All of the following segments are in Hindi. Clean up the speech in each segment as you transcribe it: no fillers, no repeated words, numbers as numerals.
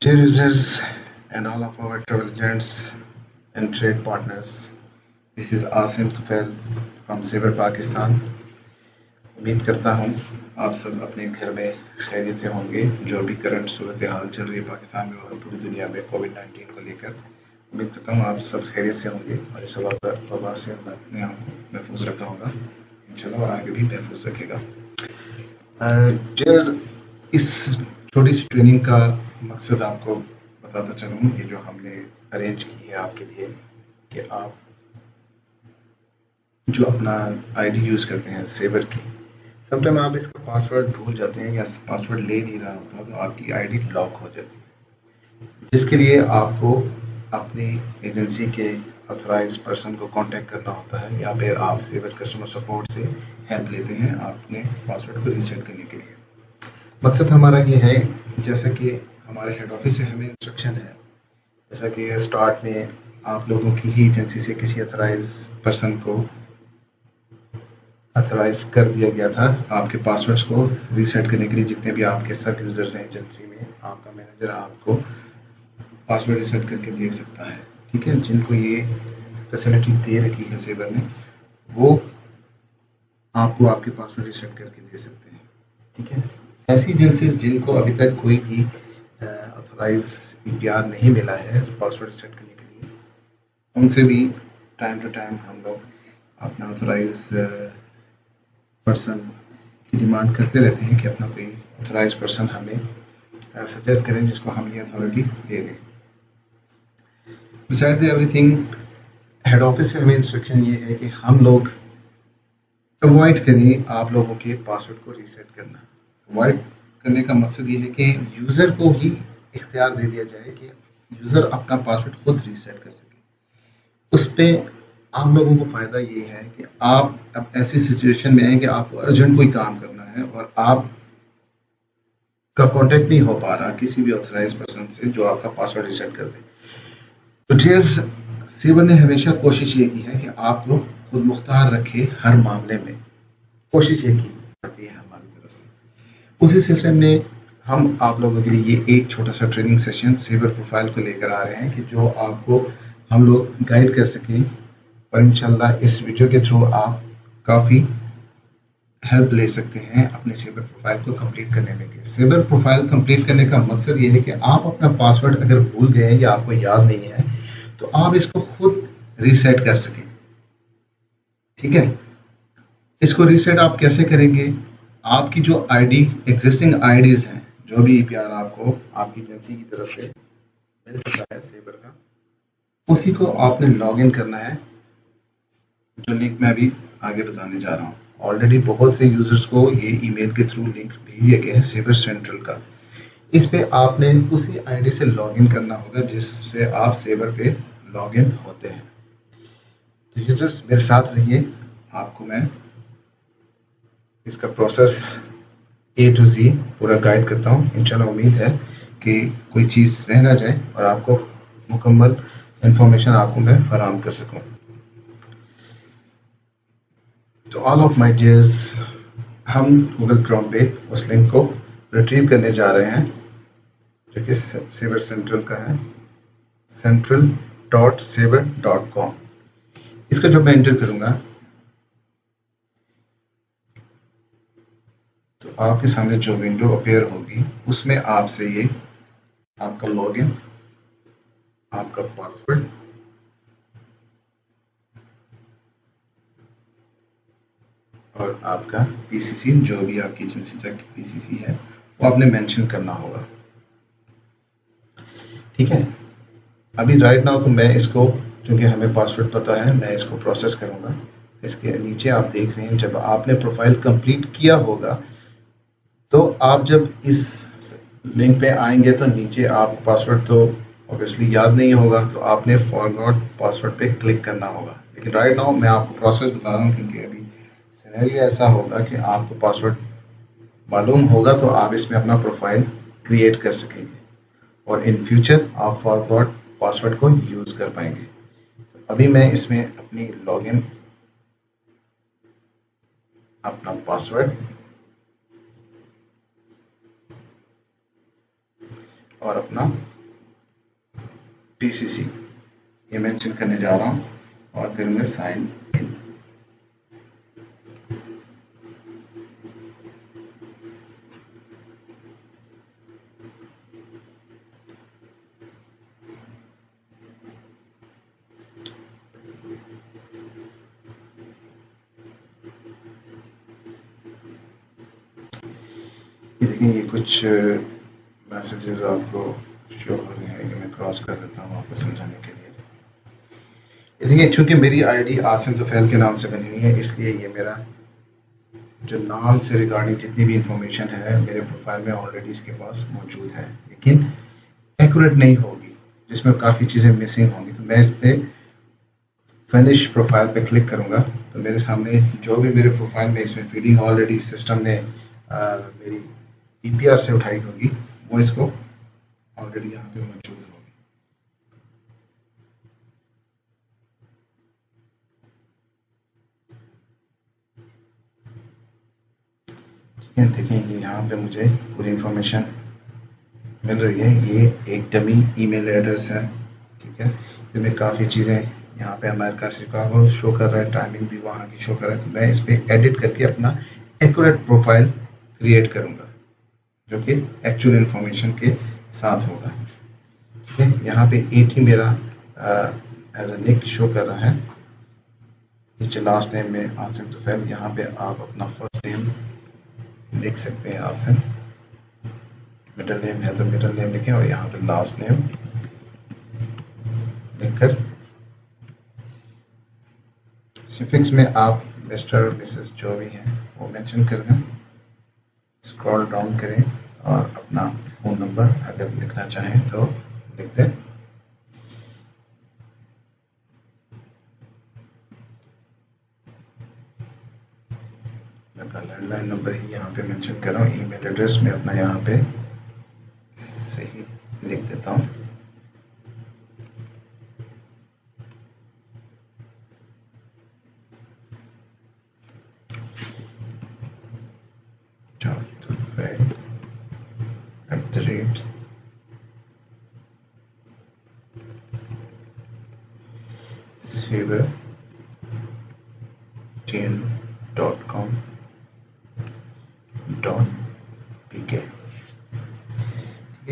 Dear users and all of our travel agents and trade partners, this is Asim Tufail from Saber Pakistan. उम्मीद करता हूँ आप सब अपने घर में खैरियत से होंगे। जो भी करंट सूरत हाल चल रही है पाकिस्तान में और पूरी दुनिया में कोविड-19 को लेकर, उम्मीद करता हूँ आप सब खैरियत से होंगे और इस वबा से अल्लाह अपने आप को महफूज रखा होगा इंशाल्लाह और आगे भी महफूज रखेगा। इस छोटी सी ट्रेनिंग का मकसद आपको बताता चलूँ, ये जो हमने अरेंज की है आपके लिए कि आप जो अपना आईडी यूज़ करते हैं सेवर की, समटाइम आप इसका पासवर्ड भूल जाते हैं या पासवर्ड ले नहीं रहा होता तो आपकी आईडी लॉक हो जाती है, जिसके लिए आपको अपनी एजेंसी के ऑथराइज पर्सन को कांटेक्ट करना होता है या फिर आप सेवर कस्टमर सपोर्ट से हेल्प लेते हैं अपने पासवर्ड को रीसेट करने के लिए। मकसद हमारा ये है, जैसा कि हमारे हेड ऑफिस से हमें इंस्ट्रक्शन है, जैसा कि स्टार्ट में आप लोगों की ही एजेंसी से किसी ऑथराइज पर्सन को ऑथराइज कर दिया गया था आपके पासवर्ड्स को रीसेट करने के लिए। जितने भी आपके सब यूज़र्स हैं एजेंसी में, आपका मैनेजर आपको पासवर्ड रीसेट करके दे सकता है, ठीक है। जिनको ये फैसिलिटी दे रखी है सेवर ने, वो आपको आपके पासवर्ड रीसेट करके दे सकते हैं, ठीक है। ऐसी एजेंसीज जिनको अभी तक कोई भी ऑथराइज EPR नहीं मिला है पासवर्ड रीसेट करने के लिए, उनसे भी टाइम टू टाइम हम लोग अपना ऑथराइज पर्सन की डिमांड करते रहते हैं कि अपना कोई ऑथराइज पर्सन हमें सजेस्ट करें जिसको हम ये अथॉरिटी दे दें। बिसाइड एवरीथिंग, हेड ऑफिस से हमें इंस्ट्रक्शन ये है कि हम लोग अवॉइड करें आप लोगों के पासवर्ड को रीसेट करना। अवॉइड करने का मकसद ये है कि यूज़र को ही इख्तियार दे दिया जाए कि यूज़र अपना पासवर्ड खुद रीसेट कर सके। उस पर आप लोगों को फ़ायदा ये है कि आप अब ऐसी सिचुएशन में हैं कि आपको अर्जेंट कोई काम करना है और आप का कांटेक्ट नहीं हो पा रहा किसी भी ऑथराइज पर्सन से जो आपका पासवर्ड रीसेट कर दे। तो डेयर सेवर ने हमेशा कोशिश ये की है कि आपको खुद मुख्तार रखे हर मामले में, कोशिश ये की जाती है हमारी तरफ से। उसी सिलसिले में हम आप लोगों के लिए ये एक छोटा सा ट्रेनिंग सेशन सेवर प्रोफाइल को लेकर आ रहे हैं कि जो आपको हम लोग गाइड कर सकें और इंशाल्लाह इस वीडियो के थ्रू आप काफ़ी हेल्प ले सकते हैं अपने सेवर प्रोफाइल को कंप्लीट करने में। सेवर प्रोफाइल कंप्लीट करने का मकसद ये है कि आप अपना पासवर्ड अगर भूल गए या आपको याद नहीं है तो आप इसको खुद रीसेट कर सकें, ठीक है। इसको रीसेट आप कैसे करेंगे? आपकी जो आईडी एग्जिस्टिंग आईडीज हैं, जो भी EPR आपको आपकी एजेंसी की तरफ से मिल चुका है सेवर का, उसी को आपने लॉग इन करना है, जो लिंक मैं अभी आगे बताने जा रहा हूँ। ऑलरेडी बहुत से यूजर्स को ये ईमेल के थ्रू लिंक भेज दिया गया है सेवर सेंट्रल का। इस पे आपने उसी आईडी से लॉगिन करना होगा जिससे आप सेवर पे लॉगिन होते हैं। तो यूजर्स मेरे साथ रहिए, आपको मैं इसका प्रोसेस A to Z पूरा गाइड करता हूँ। इंशाल्लाह उम्मीद है कि कोई चीज़ रह ना जाए और आपको मुकम्मल इंफॉर्मेशन आपको मैं फराहम कर सकूँ। तो ऑल ऑफ माय डियर्स, हम गूगल क्रोम पे उस लिंक को रिट्रीव करने जा रहे हैं जो कि सेवर सेंट्रल का है, central.saver.com। इसको जब मैं एंटर करूंगा तो आपके सामने जो विंडो अपीयर होगी उसमें आपसे ये आपका लॉगिन, आपका पासवर्ड और आपका PCC, जो भी आपकी एजेंसी तक PCC है, वो आपने मेंशन करना होगा, ठीक है। अभी राइट नाउ तो मैं इसको, क्योंकि हमें पासवर्ड पता है, मैं इसको प्रोसेस करूंगा। इसके नीचे आप देख रहे हैं, जब आपने प्रोफाइल कंप्लीट किया होगा तो आप जब इस लिंक पे आएंगे तो नीचे आपको पासवर्ड तो ऑब्वियसली याद नहीं होगा, तो आपने फॉरगॉट पासवर्ड पे क्लिक करना होगा। लेकिन राइट नाउ मैं आपको प्रोसेस बता रहा हूँ क्योंकि अभी सिनेरियो ऐसा होगा कि आपको पासवर्ड मालूम होगा तो आप इसमें अपना प्रोफाइल क्रिएट कर सकेंगे और इन फ्यूचर आप फॉरगॉट पासवर्ड को यूज़ कर पाएंगे। अभी मैं इसमें अपनी लॉगिन, अपना पासवर्ड और अपना PCC ये मेंशन करने जा रहा हूँ और फिर मैं साइन इन। ये देखिए ये कुछ मैसेजेस आपको शो हो रहे हैं, कि मैं क्रॉस कर देता हूँ आपको समझाने के लिए। ये देखिए चूंकि मेरी आईडी आसिम तुफैल के नाम से बनी हुई है, इसलिए ये मेरा जो नाम से रिगार्डिंग जितनी भी इंफॉर्मेशन है मेरे प्रोफाइल में ऑलरेडी इसके पास मौजूद है, लेकिन एक्यूरेट नहीं होगी, जिसमें काफ़ी चीज़ें मिसिंग होंगी। तो मैं इस पर फिनिश प्रोफाइल पे क्लिक करूँगा तो मेरे सामने जो भी मेरे प्रोफाइल में इसमें फीडिंग ऑलरेडी सिस्टम ने मेरी EPR से उठाई होगी, वो इसको ऑलरेडी यहाँ पे मौजूद होगी। ठीक है, देखें ये यहाँ पे मुझे पूरी इंफॉर्मेशन मिल रही है। ये एक डमी ईमेल एड्रेस है, ठीक है। इसमें काफ़ी चीज़ें यहाँ पे अमेरिका शिकागो शो कर रहा है, टाइमिंग भी वहाँ की शो कर रहा है। तो मैं इस पर एडिट करके अपना एक्यूरेट प्रोफाइल क्रिएट करूँगा जो कि एक्चुअल इंफॉर्मेशन के साथ होगा। ठीक है, यहाँ पे 80 मेरा एज अ निक शो कर रहा है। नीचे लास्ट नेम में आसिम तुफैल, यहाँ पे आप अपना फर्स्ट नेम लिख सकते हैं आसिम, मिडिल नेम है तो मिडिल नेम लिखें और यहाँ पे लास्ट नेम लिखकर सिफिक्स में आप मिस्टर मिसेस जो भी हैं वो मेंशन कर दें। स्क्रॉल डाउन करें और अपना फ़ोन नंबर अगर लिखना चाहें तो लिख दें। मैं अपना लैंडलाइन नंबर ही यहाँ पे मेंशन कर रहा हूँ। ईमेल एड्रेस में अपना यहाँ पे सही लिख देता हूँ। sabertn.com.pk।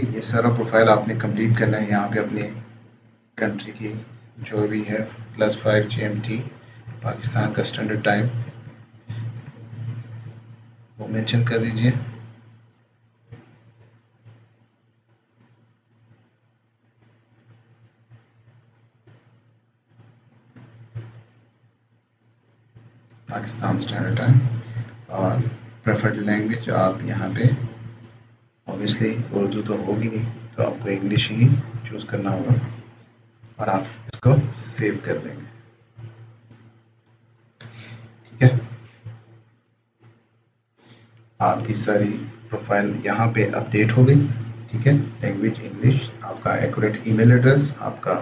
ये सारा प्रोफाइल आपने कंप्लीट करना है। यहाँ पे अपने कंट्री की जो भी है +5 GMT पाकिस्तान का स्टैंडर्ड टाइम वो मेंशन कर दीजिए। पाकिस्तान स्टैंडर्ड टाइम और प्रेफर्ड लैंग्वेज आप यहाँ पे ऑब्वियसली उर्दू तो होगी नहीं तो आपको इंग्लिश ही चूज़ करना होगा और आप इसको सेव कर देंगे। ठीक है, आपकी सारी प्रोफाइल यहाँ पे अपडेट हो गई। ठीक है, लैंग्वेज इंग्लिश, आपका एक्यूरेट ईमेल एड्रेस, आपका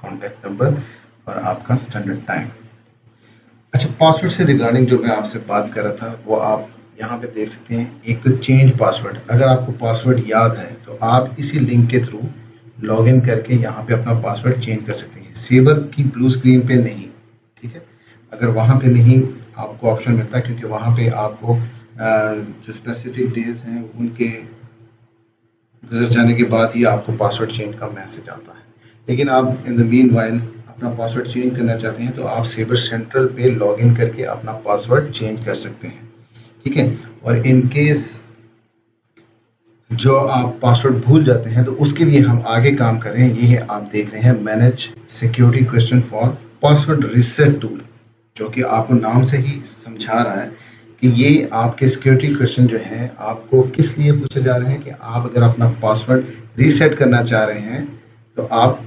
कॉन्टैक्ट नंबर और आपका स्टैंडर्ड टाइम। अच्छा, पासवर्ड से रिगार्डिंग जो मैं आपसे बात कर रहा था वो आप यहाँ पे देख सकते हैं। एक तो चेंज पासवर्ड, अगर आपको पासवर्ड याद है तो आप इसी लिंक के थ्रू लॉगिन करके यहाँ पे अपना पासवर्ड चेंज कर सकते हैं। सेवर की ब्लू स्क्रीन पे नहीं, ठीक है। अगर वहाँ पे नहीं आपको ऑप्शन मिलता, क्योंकि वहाँ पे आपको जो स्पेसिफिक डेज हैं उनके गुजर जाने के बाद ही आपको पासवर्ड चेंज का मैसेज आता है। लेकिन आप इन द मीन वाइल अपना पासवर्ड चेंज करना चाहते हैं तो आप सेवर सेंट्रल पे लॉगिन करके अपना पासवर्ड चेंज कर सकते हैं। ठीक है, और इन केस जो आप पासवर्ड भूल जाते हैं तो उसके लिए हम आगे काम कर रहे हैं। ये है, आप देख रहे हैं manage security question for password reset tool, जो कि आपको नाम से ही समझा रहा है कि ये आपके सिक्योरिटी क्वेश्चन जो हैं आपको किस लिए पूछे जा रहे हैं कि आप अगर अपना पासवर्ड रीसेट करना चाह रहे हैं तो आप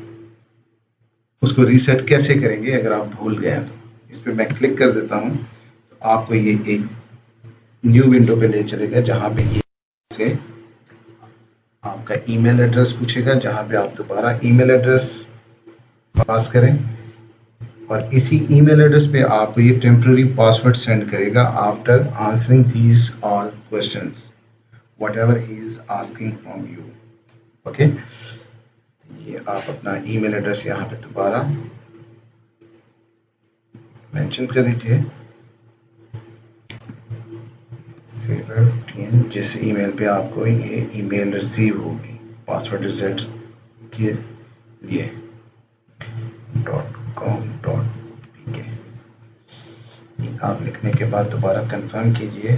उसको रीसेट कैसे करेंगे अगर आप भूल गए हैं। तो इस पर मैं क्लिक कर देता हूँ तो आपको ये एक न्यू विंडो पे ले चलेगा जहाँ पे ये से आपका ईमेल एड्रेस पूछेगा, जहाँ पे आप दोबारा ईमेल एड्रेस पास करें और इसी ईमेल एड्रेस पे आपको ये टेम्पररी पासवर्ड सेंड करेगा after answering these all questions whatever he is asking from you. Okay, ये आप अपना ईमेल एड्रेस यहाँ पे दोबारा मेंशन कर दीजिए, सेवर जिस ईमेल पे आपको ये ईमेल रिसीव होगी पासवर्ड रिसेट के लिए .com.pk। आप लिखने के बाद दोबारा कंफर्म कीजिए।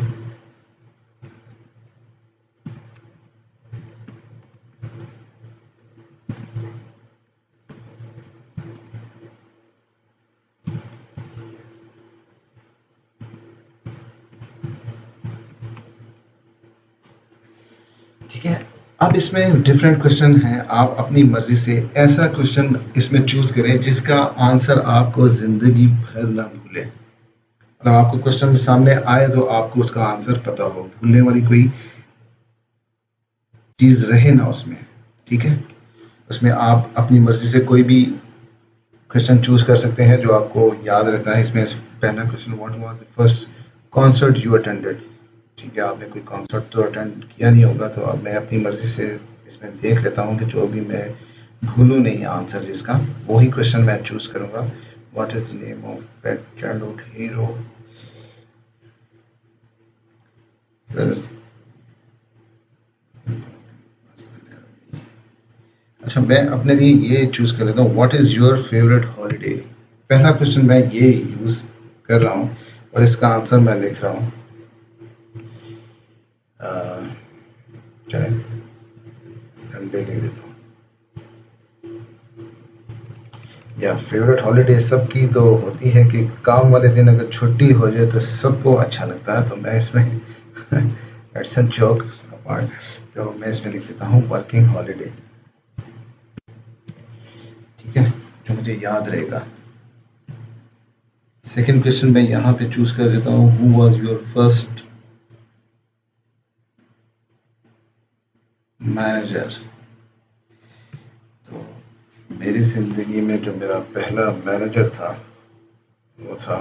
ठीक है, अब इसमें डिफरेंट क्वेश्चन हैं, आप अपनी मर्जी से ऐसा क्वेश्चन इसमें चूज करें जिसका आंसर आपको जिंदगी भर ना भूले। मतलब आपको क्वेश्चन सामने आए तो आपको उसका आंसर पता हो, भूलने वाली कोई चीज रहे ना उसमें। ठीक है, उसमें आप अपनी मर्जी से कोई भी क्वेश्चन चूज कर सकते हैं जो आपको याद रहता है। इसमें पहला question, what was the first concert you attended. ठीक है, आपने कोई कॉन्सर्ट तो अटेंड किया नहीं होगा, तो अब मैं अपनी मर्जी से इसमें देख लेता हूँ कि जो भी मैं भूलूँ नहीं आंसर जिसका, वही क्वेश्चन मैं चूज करूँगा। What is the name of pet childhood hero. अच्छा, मैं अपने लिए ये चूज कर लेता हूँ, what is your favourite holiday. पहला क्वेश्चन मैं ये यूज कर रहा हूँ और इसका आंसर मैं लिख रहा हूँ। चलें, संडे लिख देता हूँ। या फेवरेट हॉलीडे सबकी तो होती है कि काम वाले दिन अगर छुट्टी हो जाए तो सबको अच्छा लगता है, तो मैं इसमें इट्स अ जोक पार्ट, तो मैं इसमें लिख देता हूँ वर्किंग हॉलीडे। ठीक है, जो मुझे याद रहेगा। सेकंड क्वेश्चन मैं यहाँ पे चूज कर देता हूँ, who was your first manager. तो मेरी जिंदगी में जो मेरा पहला मैनेजर था वो था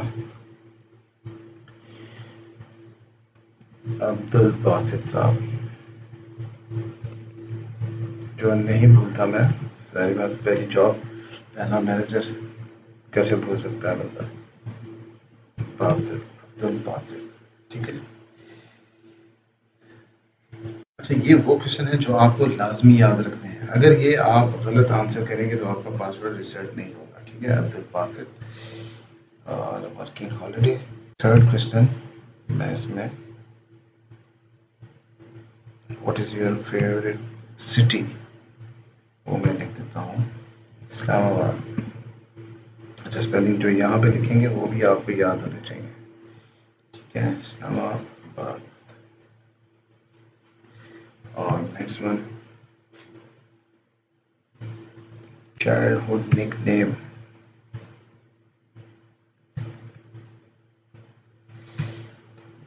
अब्दुल बासित साहब, जो नहीं भूलता मैं। सारी बात, पहली जॉब, पहला मैनेजर, कैसे भूल सकता है बंदा। बासित, अब्दुल बासित। ठीक है। अच्छा, ये वो क्वेश्चन है जो आपको लाजमी याद रखने हैं। अगर ये आप गलत आंसर करेंगे तो आपका पासवर्ड रिसेट नहीं होगा। ठीक है, अब्दुल बासित और वर्किंग हॉलीडे। थर्ड क्वेश्चन मैं इसमें, what is your favourite city, वो मैं लिख देता हूँ इस्लामाबाद। अच्छा, स्पेलिंग जो यहाँ पे लिखेंगे वो भी आपको याद होने चाहिए। ठीक है, इस्लामाबाद। और नेक्स्ट वन, चाइल्डहुड निकनेम।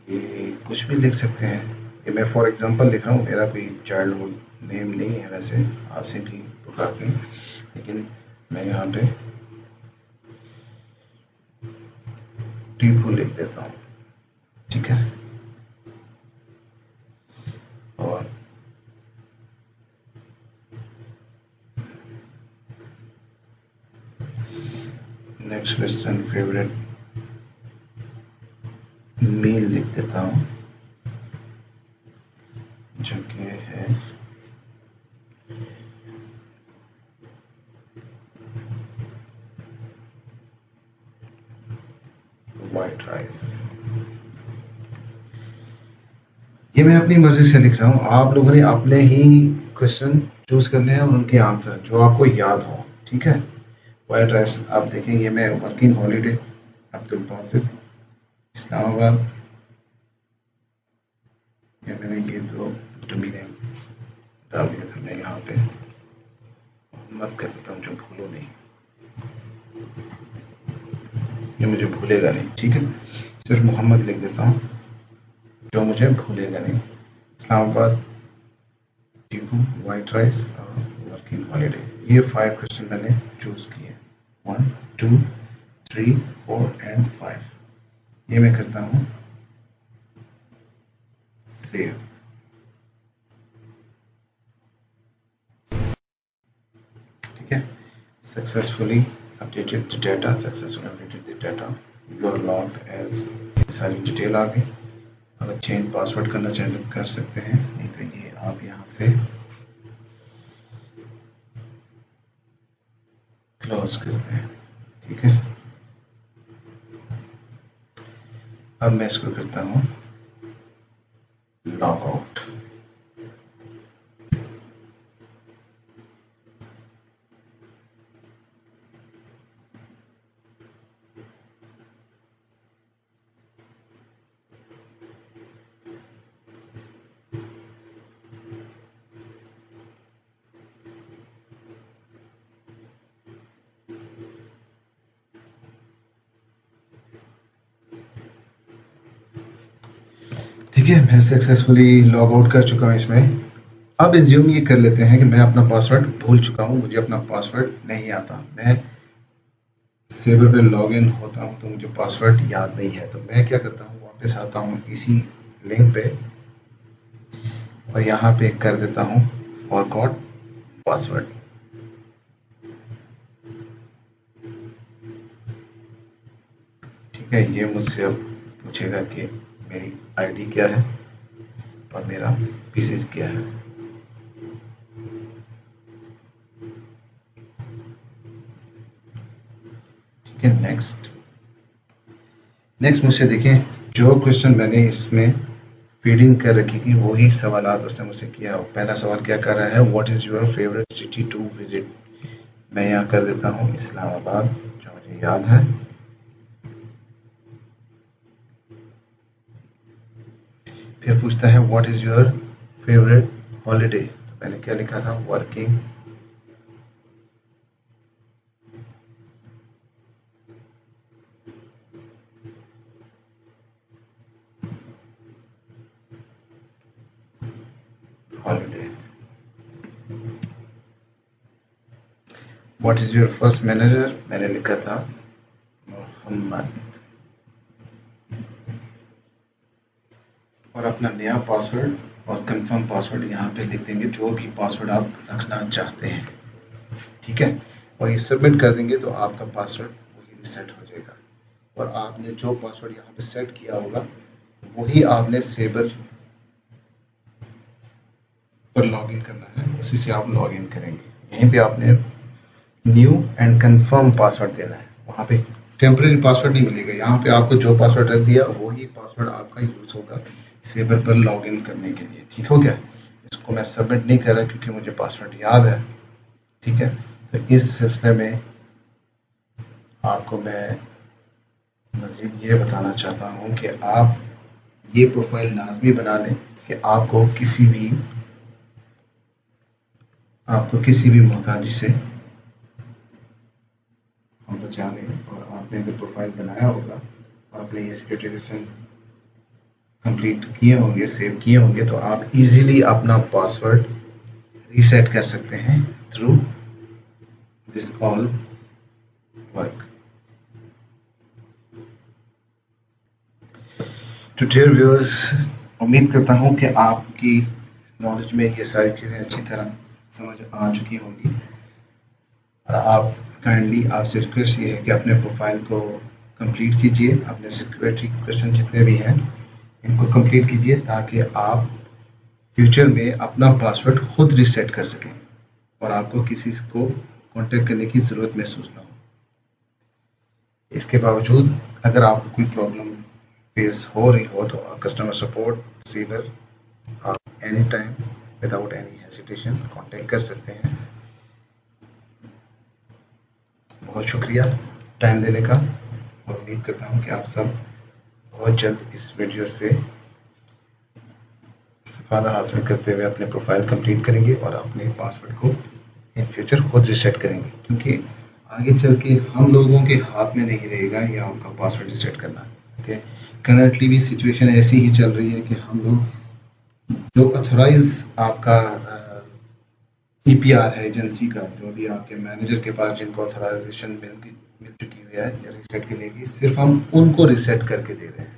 ये कुछ भी लिख सकते हैं, ये मैं फॉर एग्जांपल लिख रहा हूँ, मेरा कोई चाइल्डहुड नेम नहीं है, वैसे आसिफ ही पुकारते हैं, लेकिन मैं यहाँ पे टीपू लिख देता हूँ। ठीक है, और नेक्स्ट क्वेश्चन, फेवरेट मील लिख देता हूँ, जो कि है वाइट राइस। ये मैं अपनी मर्जी से लिख रहा हूँ, आप लोगों ने अपने ही क्वेश्चन चूज करने हैं और उनके आंसर जो आपको याद हो। ठीक है, वाइट राइस आप देखेंगे, मैं वर्किंग हॉलीडे, अब्दुल बासित, इस्लामाबाद, या मैंने ये दो डमी नेम डाल दिया था, मैं यहाँ पे मोहम्मद कर देता हूँ, जो भूलो नहीं, ये मुझे भूलेगा नहीं। ठीक है, सिर्फ मोहम्मद लिख देता हूँ, जो मुझे भूलेगा नहीं। इस्लामाबाद, टीपू, वाइट राइस और वर्किंग हॉलीडे। ये 5 क्वेश्चन मैंने चूज किए, 1 2 3 4 एंड 5। ये मैं करता हूँ save. Successfully updated the data, successfully updated the data, you are logged as, सारी डिटेल आ गई। अगर चेंज पासवर्ड करना चाहें तो कर सकते हैं, नहीं तो ये आप यहाँ से क्लोज करते हैं। ठीक है, अब मैं इसको करता हूँ लॉग आउट। ठीक है, मैं सक्सेसफुली लॉग आउट कर चुका हूँ इसमें। अब एज्यूम ये कर लेते हैं कि मैं अपना पासवर्ड भूल चुका हूँ, मुझे अपना पासवर्ड नहीं आता, मैं सेवर पे लॉग इन होता हूँ तो मुझे पासवर्ड याद नहीं है। तो मैं क्या करता हूँ, वापस आता हूँ इसी लिंक पे और यहाँ पे कर देता हूँ फॉरगॉट पासवर्ड। ठीक है, ये मुझसे अब पूछेगा कि मेरी आईडी क्या है और मेरा पीसीज क्या है। ठीक है, नेक्स्ट मुझसे देखें, जो क्वेश्चन मैंने इसमें फीडिंग कर रखी थी वही सवालात उसने मुझसे किया। पहला सवाल क्या कर रहा है, what is your favourite city to visit. मैं यहाँ कर देता हूँ इस्लामाबाद, जो मुझे याद है। फिर पूछता है what is your favourite holiday, तो मैंने क्या लिखा था, working holiday. What is your first manager, मैंने लिखा था मोहम्मद। और अपना नया पासवर्ड और कंफर्म पासवर्ड यहाँ पे लिख देंगे, जो भी पासवर्ड आप रखना चाहते हैं। ठीक है, और ये सबमिट कर देंगे तो आपका पासवर्ड वही रिसेट हो जाएगा। और आपने जो पासवर्ड यहाँ पे सेट किया होगा वही आपने सेवर पर लॉगिन करना है, उसी से आप लॉगिन करेंगे। यहीं पे आपने न्यू एंड कंफर्म पासवर्ड देना है, वहाँ पे टेम्परेरी पासवर्ड नहीं मिलेगा। यहाँ पे आपको जो पासवर्ड रख दिया वही पासवर्ड आपका यूज होगा सेवर पर लॉगिन करने के लिए। ठीक हो गया, इसको मैं सबमिट नहीं कर रहा क्योंकि मुझे पासवर्ड याद है। ठीक है, तो इस सिलसिले में आपको मैं मज़ीद ये बताना चाहता हूँ कि आप ये प्रोफाइल लाजमी बना लें कि आपको किसी भी मोहताजी से हम बचा लें। और आपने अगर प्रोफाइल बनाया होगा और आपने ये सिक्योरिटी रीजन कंप्लीट किए होंगे, सेव किए होंगे, तो आप इजीली अपना पासवर्ड रीसेट कर सकते हैं through this all work. To dear viewers, उम्मीद करता हूँ कि आपकी नॉलेज में ये सारी चीज़ें अच्छी तरह समझ आ चुकी होंगी। और आप काइंडली, आपसे रिक्वेस्ट ये है कि अपने प्रोफाइल को कंप्लीट कीजिए, अपने सिक्योरिटी क्वेश्चन जितने भी हैं इनको कंप्लीट कीजिए ताकि आप फ्यूचर में अपना पासवर्ड खुद रीसेट कर सकें और आपको किसी को कांटेक्ट करने की ज़रूरत महसूस ना हो। इसके बावजूद अगर आपको कोई प्रॉब्लम फेस हो रही हो तो कस्टमर सपोर्ट रिसीवर आप any time without any hesitation contact कर सकते हैं। बहुत शुक्रिया टाइम देने का, और उम्मीद करता हूँ कि आप सब बहुत जल्द इस वीडियो से इस्तेफादा हासिल करते हुए अपने प्रोफाइल कंप्लीट करेंगे और अपने पासवर्ड को इन फ्यूचर खुद रीसेट करेंगे, क्योंकि आगे चल के हम लोगों के हाथ में नहीं रहेगा ये आपका पासवर्ड रीसेट करना। ओके, करंटली भी सिचुएशन ऐसी ही चल रही है कि हम लोग जो अथोराइज आपका ईपीआर है एजेंसी का, जो भी आपके मैनेजर के पास जिनको ऑथराइजेशन मिल चुकी हुई है रीसेट के लिए भी, सिर्फ हम उनको रीसेट करके दे रहे हैं।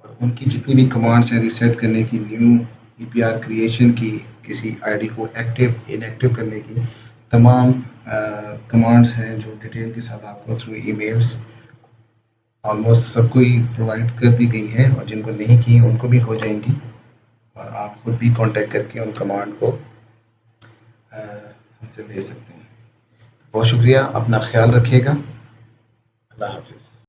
और उनकी जितनी भी कमांड्स हैं रीसेट करने की, न्यू ईपीआर क्रिएशन की, किसी आईडी को एक्टिव इनएक्टिव करने की, तमाम कमांड्स हैं जो डिटेल के साथ आपको थ्रू ईमेल्स ऑलमोस्ट सबको ही प्रोवाइड कर दी गई हैं, और जिनको नहीं की उनको भी हो जाएंगी, और आप खुद भी कांटेक्ट करके उन कमांड को हमसे ले सकते हैं। बहुत शुक्रिया, अपना ख्याल रखिएगा। अल्लाह हाफिज़।